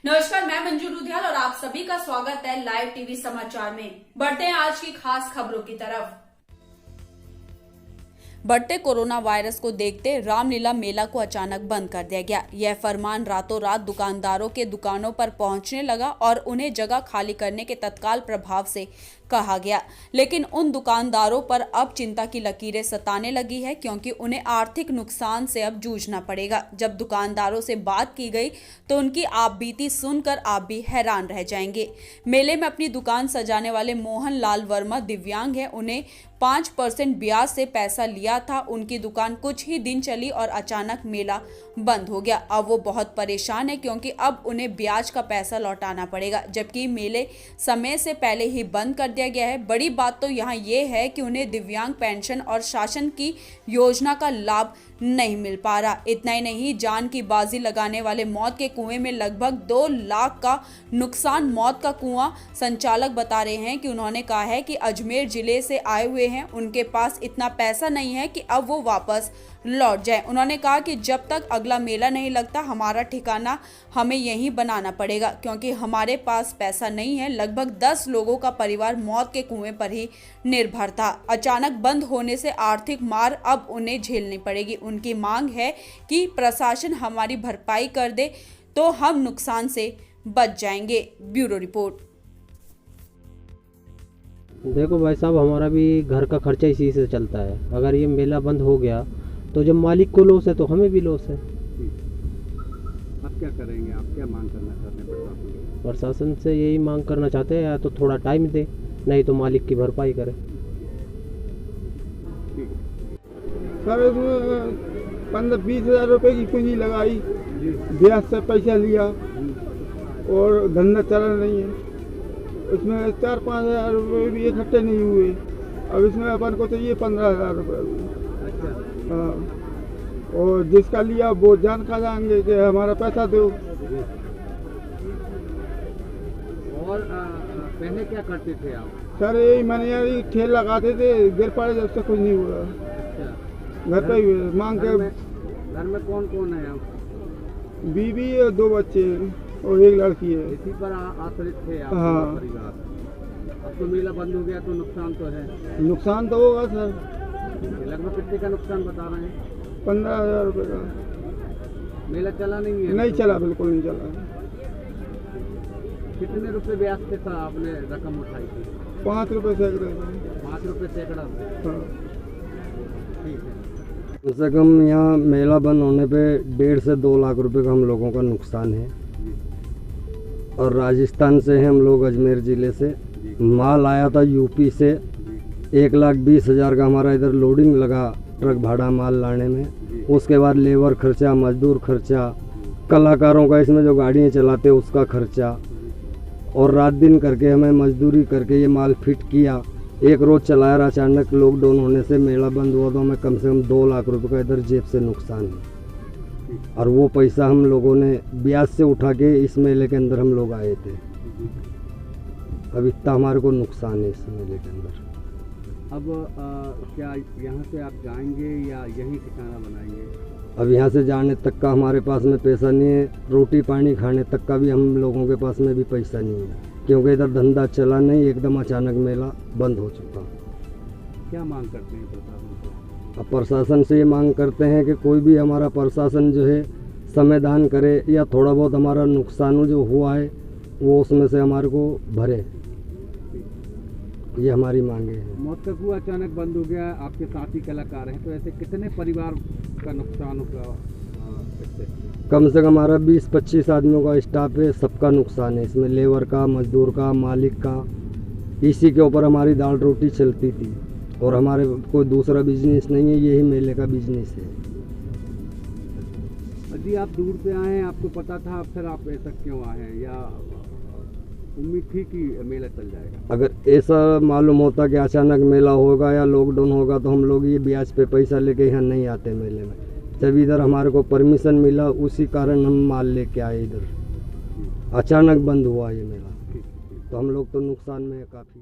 नमस्कार, मैं मंजू लुधियाल और आप सभी का स्वागत है लाइव टीवी समाचार में। बढ़ते हैं आज की खास खबरों की तरफ। बढ़ते कोरोना वायरस को देखते रामलीला मेला को अचानक बंद कर दिया गया। यह फरमान रातों रात दुकानदारों के दुकानों पर पहुंचने लगा और उन्हें जगह खाली करने के तत्काल प्रभाव से कहा गया। लेकिन उन दुकानदारों पर अब चिंता की लकीरें सताने लगी है, क्योंकि उन्हें आर्थिक नुकसान से अब जूझना पड़ेगा। जब दुकानदारों से बात की गई तो उनकी आपबीती सुनकर आप भी हैरान रह जाएंगे। मेले में अपनी दुकान सजाने वाले मोहन लाल वर्मा दिव्यांग है। उन्हें 5% ब्याज से पैसा लिया था। उनकी दुकान कुछ ही दिन चली और अचानक मेला बंद हो गया। अब वो बहुत परेशान है, क्योंकि अब उन्हें ब्याज का पैसा लौटाना पड़ेगा, जबकि मेले समय से पहले ही बंद कर दिया गया है। बड़ी बात तो यहाँ ये है कि उन्हें दिव्यांग पेंशन और शासन की योजना का लाभ नहीं मिल पा रहा। इतना ही नहीं, जान की बाजी लगाने वाले मौत के कुएं में लगभग 2 लाख का नुकसान। मौत का कुआं संचालक बता रहे हैं कि उन्होंने कहा है कि अजमेर जिले से आए हुए हैं, उनके पास इतना पैसा नहीं है कि अब वो वापस लौट जाए। उन्होंने कहा कि जब तक अगला मेला नहीं लगता हमारा ठिकाना हमें यहीं बनाना पड़ेगा, क्योंकि हमारे पास पैसा नहीं है। लगभग 10 लोगों का परिवार मौत के कुएं पर ही निर्भर था। अचानक बंद होने से आर्थिक मार अब उन्हें झेलनी पड़ेगी। उनकी मांग है कि प्रशासन हमारी भरपाई कर दे तो हम नुकसान से बच जाएंगे। Bureau report. देखो भाई साहब, हमारा भी घर का खर्चा इसी से चलता है। अगर ये मेला बंद हो गया तो जब मालिक को लॉस है तो हमें भी लॉस है। अब क्या करेंगे? आप क्या मांग करना चाहते हैं प्रशासन से? यही मांग करना चाहते हैं, या तो थोड़ा टाइम दे, नहीं तो मालिक की भरपाई करे। सर, इसमें 15-20 हज़ार रुपये की पूंजी लगाई, ब्याज से पैसा लिया और धंधा चला नहीं है। उसमें 4-5 हज़ार रुपये भी इकट्ठे नहीं हुए। अब इसमें अपन को चाहिए 15,000 रुपये। हाँ, और जिसका लिया वो जान खा जाएंगे कि हमारा पैसा दो। और पहले क्या करते थे आप? सर, यही मैंने यार ठेल लगाते थे, गिर पड़े, जब से कुछ नहीं हुआ। घर पे ही मांग के। घर में कौन कौन है आप? बीवी और 2 बच्चे और 1 लड़की है। इसी पर आश्रित थे आप? हाँ। परिवार। अब तो मेला बंद हो गया तो नुकसान तो है। नुकसान तो होगा सर। लगभग कितने का नुकसान बता रहे हैं? 15,000 रुपये का। मेला चला नहीं है? नहीं चला, बिल्कुल नहीं चला। कितने रुपए ब्याज से था आपने रकम उठाई थी? 5 रुपये सैकड़े थे। 5 रुपए सैकड़ा? हाँ। ठीक है। कम से कम यहाँ मेला बंद होने पे 1.5 से 2 लाख रुपए का हम लोगों का नुकसान है। और राजस्थान से हैं हम लोग, अजमेर ज़िले से। माल आया था यूपी से। 1,20,000 का हमारा इधर लोडिंग लगा, ट्रक भाड़ा माल लाने में। उसके बाद लेबर खर्चा, मजदूर खर्चा, कलाकारों का इसमें जो गाड़ियाँ चलाते उसका खर्चा, और रात दिन करके हमें मजदूरी करके ये माल फिट किया। एक रोज़ चलाया, अचानक लॉकडाउन होने से मेला बंद हुआ तो हमें कम से कम 2 लाख रुपए का इधर जेब से नुकसान है। और वो पैसा हम लोगों ने ब्याज से उठा के इस मेले के अंदर हम लोग आए थे। अब इतना हमारे को नुकसान है इस मेले के अंदर। अब क्या यहाँ से आप जाएंगे या यहीं ठिकाना बनाएंगे? अब यहाँ से जाने तक का हमारे पास में पैसा नहीं है, रोटी पानी खाने तक का भी हम लोगों के पास में भी पैसा नहीं है, क्योंकि इधर धंधा चला नहीं। एकदम अचानक मेला बंद हो चुका। क्या मांग करते हैं प्रशासन से? अब प्रशासन से ये मांग करते हैं कि कोई भी हमारा प्रशासन जो है समाधान करे, या थोड़ा बहुत हमारा नुकसान जो हुआ है वो उसमें से हमारे को भरे। ये हमारी मांगे हैं। मौत का कुआं अचानक बंद हो गया, आपके साथी कलाकार हैं, तो ऐसे कितने परिवार का नुकसान होगा? कम से कम हमारा 20-25 आदमियों का स्टाफ है, सबका नुकसान है इसमें। लेबर का, मजदूर का, मालिक का। इसी के ऊपर हमारी दाल रोटी चलती थी, और हमारे कोई दूसरा बिजनेस नहीं है, यही मेले का बिजनेस है। जी, आप दूर से आए हैं, आपको पता था, फिर आप ऐसा क्यों आए हैं, या उम्मीद थी कि मेला चल जाएगा? अगर ऐसा मालूम होता कि अचानक मेला होगा या लॉकडाउन होगा तो हम लोग ये ब्याज पे पैसा लेके यहाँ नहीं आते मेले में। जब इधर हमारे को परमिशन मिला, उसी कारण हम माल लेके आए इधर। अचानक बंद हुआ ये मेला, तो हम लोग तो नुकसान में है काफ़ी।